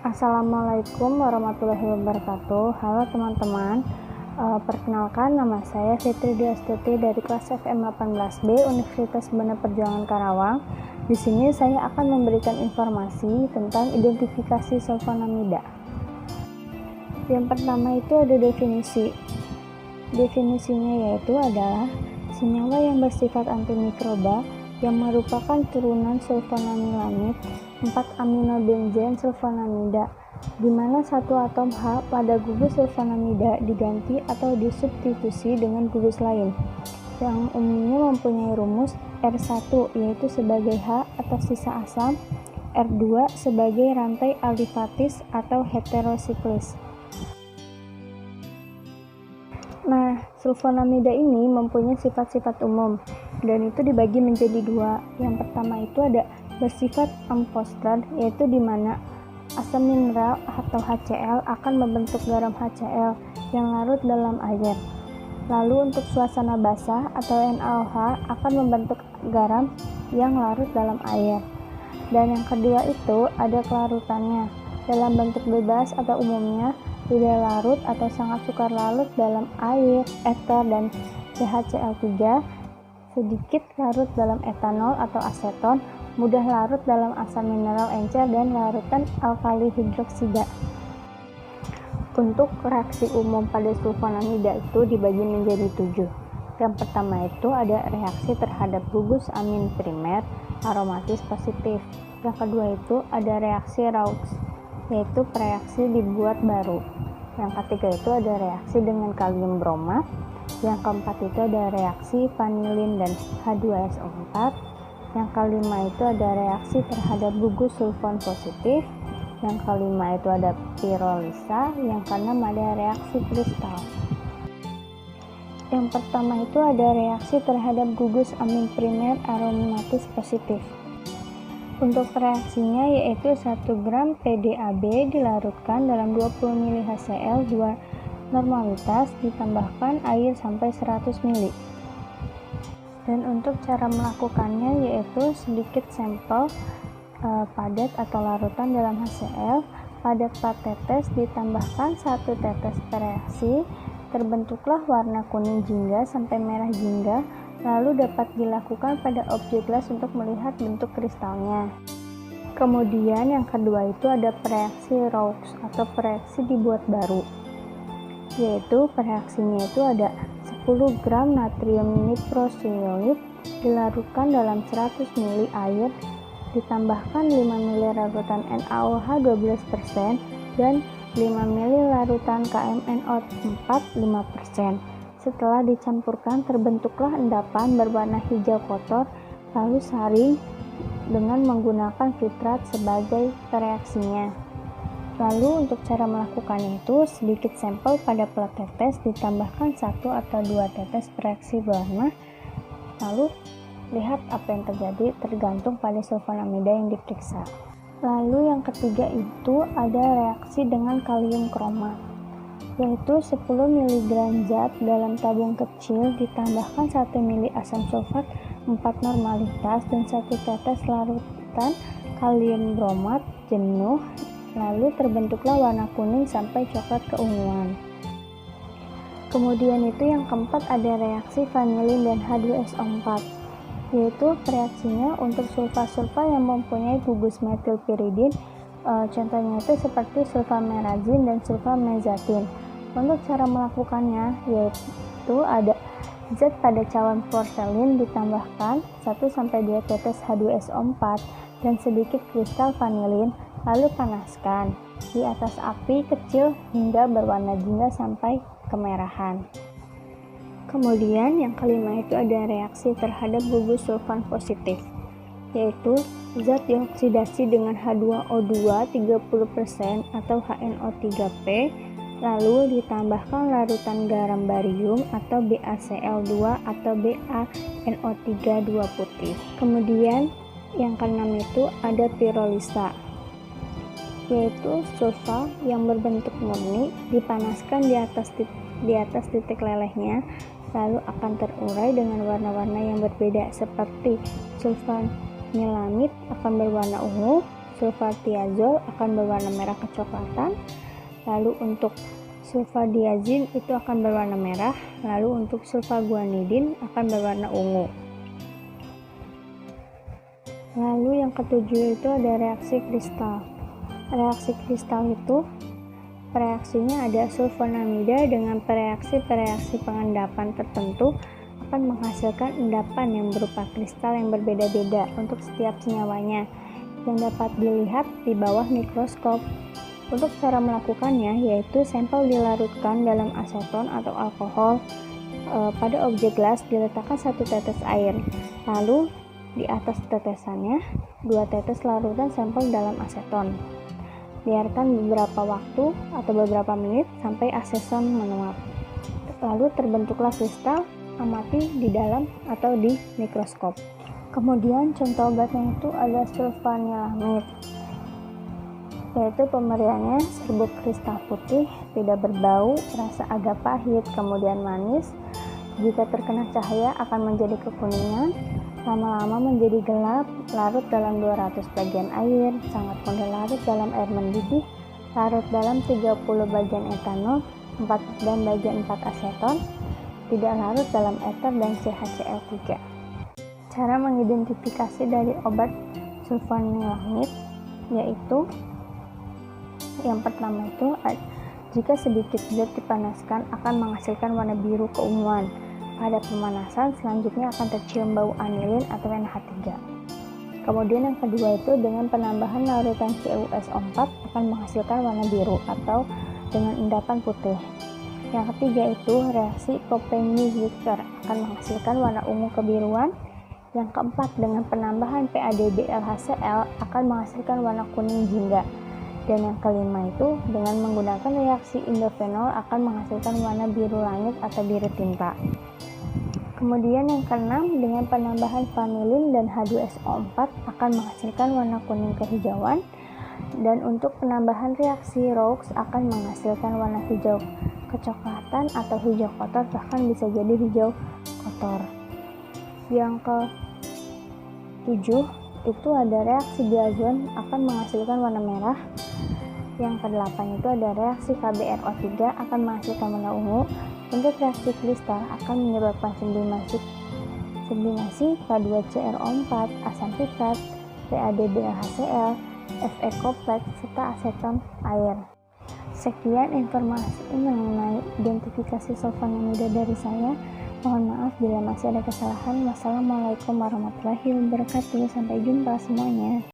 Assalamualaikum warahmatullahi wabarakatuh. Halo teman-teman, perkenalkan nama saya Fitri Diastuti dari kelas FM 18B Universitas Bina Perjuangan Karawang. Di sini saya akan memberikan informasi tentang identifikasi sulfonamida. Yang pertama itu ada definisi. Definisinya yaitu adalah senyawa yang bersifat antimikroba yang merupakan turunan sulfonamilamid 4-aminobenzen sulfonamida, di mana satu atom H pada gugus sulfonamida diganti atau disubstitusi dengan gugus lain, yang umumnya mempunyai rumus R1 yaitu sebagai H atau sisa asam, R2 sebagai rantai alifatis atau heterosiklis. Nah, sulfonamida ini mempunyai sifat-sifat umum dan itu dibagi menjadi dua. Yang pertama itu ada bersifat amphoterol, yaitu di mana asam mineral atau HCl akan membentuk garam HCl yang larut dalam air. Lalu untuk suasana basah atau NaOH akan membentuk garam yang larut dalam air. Dan yang kedua itu ada kelarutannya dalam bentuk bebas atau umumnya tidak larut atau sangat sukar larut dalam air, ether, dan CHCl3, sedikit larut dalam etanol atau aseton, mudah larut dalam asam mineral encer, dan larutan alkali hidroksida. Untuk reaksi umum pada sulfonamida itu dibagi menjadi 7. Yang pertama itu ada reaksi terhadap gugus amin primer aromatis positif. Yang kedua itu ada reaksi Raux, yaitu reaksi dibuat baru. Yang ketiga itu ada reaksi dengan kalium bromat. Yang keempat itu ada reaksi vanilin dan H2SO4. Yang kelima itu ada reaksi terhadap gugus sulfon positif. Yang kelima itu ada pirolisa. Yang keenam ada reaksi kristal. Yang pertama itu ada reaksi terhadap gugus amin primer aromatis positif. Untuk reaksinya yaitu 1 gram PDAB dilarutkan dalam 20 ml HCl 2 normalitas ditambahkan air sampai 100 ml. Dan untuk cara melakukannya yaitu sedikit sampel padat atau larutan dalam HCl, padat 4 tetes ditambahkan 1 tetes per reaksi, terbentuklah warna kuning jingga sampai merah jingga. Lalu dapat dilakukan pada objek gelas untuk melihat bentuk kristalnya. Kemudian yang kedua itu ada reaksi Raux atau reaksi dibuat baru, yaitu reaksinya itu ada 10 gram natrium nitrosiulit dilarutkan dalam 100 ml air, ditambahkan 5 ml larutan NaOH 12% dan 5 ml larutan KMnO4 5%. Setelah dicampurkan terbentuklah endapan berwarna hijau kotor, lalu saring dengan menggunakan filtrat sebagai reaksinya. Lalu untuk cara melakukannya itu sedikit sampel pada plat tetes ditambahkan 1 atau 2 tetes reaksi berwarna, lalu lihat apa yang terjadi tergantung pada sulfonamida yang diperiksa. Lalu yang ketiga itu ada reaksi dengan kalium kromat, yaitu 10 mg zat dalam tabung kecil ditambahkan 1 ml asam sulfat 4 normalitas dan 1 tetes larutan kalium bromat jenuh, lalu terbentuklah warna kuning sampai coklat keunguan. Kemudian itu yang keempat ada reaksi vanilin dan H2SO4, yaitu reaksinya untuk sulfa-sulfa yang mempunyai gugus metilpiridin. Contohnya itu seperti sulfamerazin dan sulfamezatin. Untuk cara melakukannya yaitu ada zat pada cawan porselin ditambahkan 1-2 tetes H2SO4 dan sedikit kristal vanilin, lalu panaskan di atas api kecil hingga berwarna jingga sampai kemerahan. Kemudian yang kelima itu ada reaksi terhadap gugus sulfan positif, yaitu zat dioksidasi dengan H2O2 30% atau HNO3P, lalu ditambahkan larutan garam barium atau BaCl2 atau BaNO3 2 putih. Kemudian yang keenam itu ada pirolisa, yaitu sulfa yang berbentuk murni dipanaskan di atas titik lelehnya, lalu akan terurai dengan warna-warna yang berbeda seperti sulfanilamid akan berwarna ungu, sulfatiazol akan berwarna merah kecoklatan, lalu untuk sulfadiazin itu akan berwarna merah, lalu untuk sulfaguanidin akan berwarna ungu. Lalu yang ketujuh itu ada reaksi kristal. Reaksi kristal itu reaksinya ada sulfonamida dengan reaksi pengendapan tertentu akan menghasilkan endapan yang berupa kristal yang berbeda-beda untuk setiap senyawanya yang dapat dilihat di bawah mikroskop. Untuk cara melakukannya yaitu sampel dilarutkan dalam aseton atau alkohol. Pada objek gelas diletakkan 1 tetes air, lalu di atas tetesannya 2 tetes larutan sampel dalam aseton. Biarkan beberapa waktu atau beberapa menit sampai aseton menguap. Lalu terbentuklah kristal, amati di dalam atau di mikroskop. Kemudian contoh obatnya itu ada sulfanilamid, yaitu pemberiannya serbuk kristal putih, tidak berbau, rasa agak pahit, kemudian manis. Jika terkena cahaya akan menjadi kekuningan, lama-lama menjadi gelap, larut dalam 200 bagian air, sangat mudah larut dalam air mendidih, larut dalam 30 bagian etanol, 4 bagian 4 aseton, tidak larut dalam eter dan CHCl3. Cara mengidentifikasi dari obat sulfanilamid yaitu yang pertama itu, jika sedikit zat dipanaskan akan menghasilkan warna biru keunguan. Pada pemanasan selanjutnya akan tercium bau anilin atau NH3. Kemudian yang kedua itu dengan penambahan larutan CuSO4 akan menghasilkan warna biru atau dengan endapan putih. Yang ketiga itu reaksi Köppen-Geiger akan menghasilkan warna ungu kebiruan. Yang keempat dengan penambahan PaDBlHCl akan menghasilkan warna kuning jingga. Dan yang kelima itu dengan menggunakan reaksi indofenol akan menghasilkan warna biru langit atau biru tinta. Kemudian yang keenam dengan penambahan vanilin dan H2SO4 akan menghasilkan warna kuning kehijauan. Dan untuk penambahan reaksi Roux akan menghasilkan warna hijau kecoklatan atau hijau kotor, bahkan bisa jadi hijau kotor. Yang ke-7 itu ada reaksi diazon akan menghasilkan warna merah. Yang ke-8 itu ada reaksi KBRO3 akan menghasilkan warna ungu. Untuk reaksi kristal akan menyebabkan sublimasi K2CrO4, asam sitrat, PaDBlHCl, Fe kompleks, serta aseton air. Sekian informasi mengenai identifikasi sulfonamida dari saya. Mohon maaf bila masih ada kesalahan. Wassalamualaikum warahmatullahi wabarakatuh. Sampai jumpa semuanya.